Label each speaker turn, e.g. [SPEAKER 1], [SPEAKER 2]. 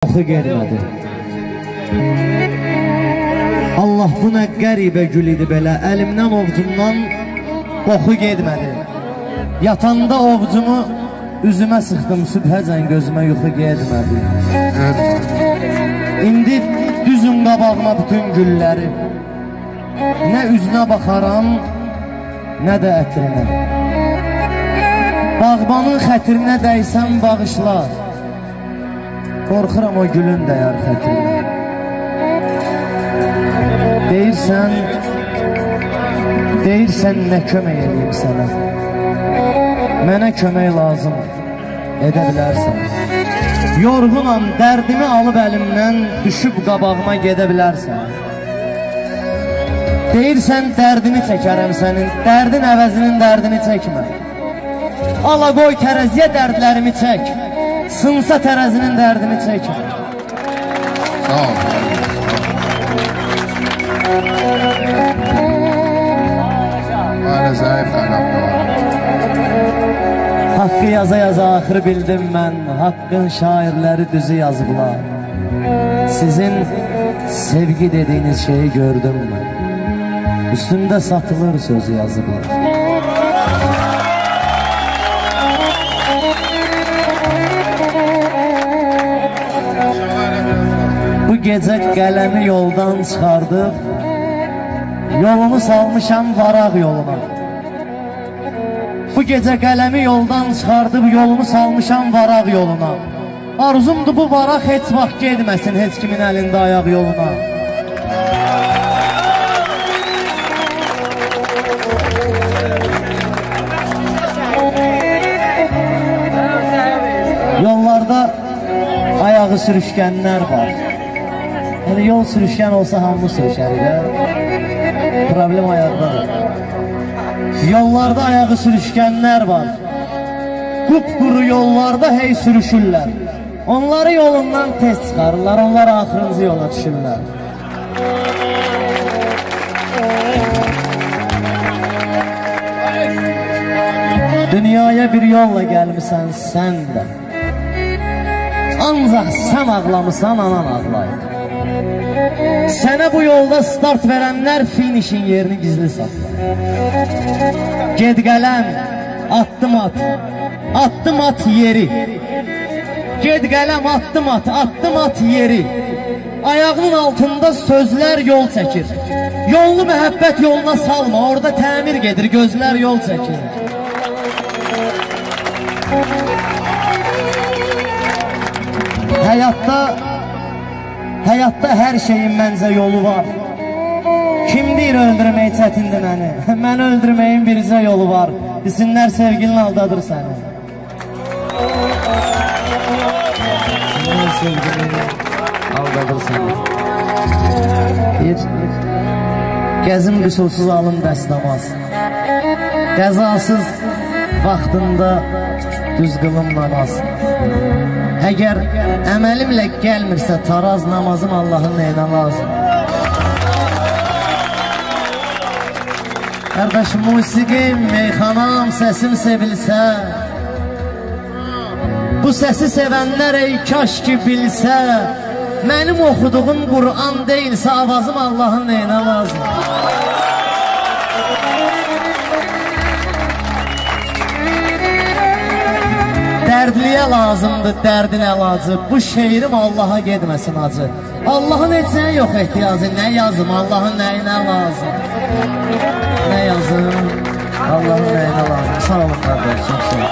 [SPEAKER 1] Oxu gelmədi. Allah bu nə qəribə gül idi belə. Əlimdən ovcumdan qoxu getmədi. Yatanda ovcumu üzümə sıxdım, sübhəcən gözümə yuxu getmədi. İndi düzün qabağıma bütün gülləri. Nə üzünə baxaram, nə də ətrinə. Bağbanın xətrinə dəysəm bağışlar. Qorxuram o gülün dəyər xətrinə. Deyirsən nə kömək edeyim sənə. Mənə kömək lazım, edə bilərsən. Yorğunam, dərdimi alıb əlimdən, düşüb qabağıma gedə bilərsən. Deyirsən dərdini çəkərəm sənin, dərdin əvəzinin dərdini çəkmə. Ala qoy tərəziyə dərdlərimi çək, sınsa tərəzinin dərdini çəkmə.
[SPEAKER 2] Sağ ol. Hala zayıf qaynaqda var.
[SPEAKER 1] Haqqı yaza-yaza axırı bildim mən, haqqın şairləri düzü yazıblar. Sizin sevgi dediyiniz şeyi gördüm mən, üstündə satılır sözü yazıblar. Bu gecə qələmi yoldan çıxardıb, yolumu salmışam varaq yoluna. Bu gecə qələmi yoldan çıxardıb, yolumu salmışam varaq yoluna. Arzumdur bu varaq heç vaxt gedməsin heç kimin əlində ayaq yoluna. Yollarda ayağı sürüşkənlər var. Yəni yol sürüşkən olsa hamı sürüşər də. Problem ayaqdadır. Yollarda ayağı sürüşkənlər var. Qupquru yollarda hey sürüşürlər. Onları yolundan tez çıxarırlar, onlar axırıncı yola düşürlər. Dünyaya bir yolla gəlmişsən sən də. Ancaq sən ağlamısan, anan ağlayır. Sənə bu yolda start verənlər finişin yerini gizli saxlar. Ged qələm, atdım at, atdım at yeri. Ged qələm, atdım at, atdım at yeri. Ayağının altında sözlər yol çəkir. Yolunu məhəbbət yoluna salma, orada təmir gedir, gözlər yol çəkir. Həyatda hər şeyin məncə yolu var. Kim deyir öldürmək çətindir məni? Mən öldürməyin bircə yolu var. Desinlər sevgilin aldadır səni. Desinlər sevgilin aldadır səni. Gəzim qüsursuz alın dəstəmaz. Qəzasız vaxtında düz qılım namaz. Əgər əməlimlə gəlmirsə taraz namazım Allahın neyinə lazım. Qardaş musiqim, meyxanam, səsim sevilsə, bu səsi sevənlər ey kaş ki bilsə, mənim oxuduğum Qur'an deyilsə avazım Allahın neyinə lazım. Dərdliyə lazımdır dərdin əlacı, bu şeirim Allaha gedməsin acı. Allahın heç nəyə yox ehtiyacı, nə yazım, Allahın nəyinə lazım. Nə yazım, Allahın nəyinə lazım. Sağ olun qardaş, çox sağ olun.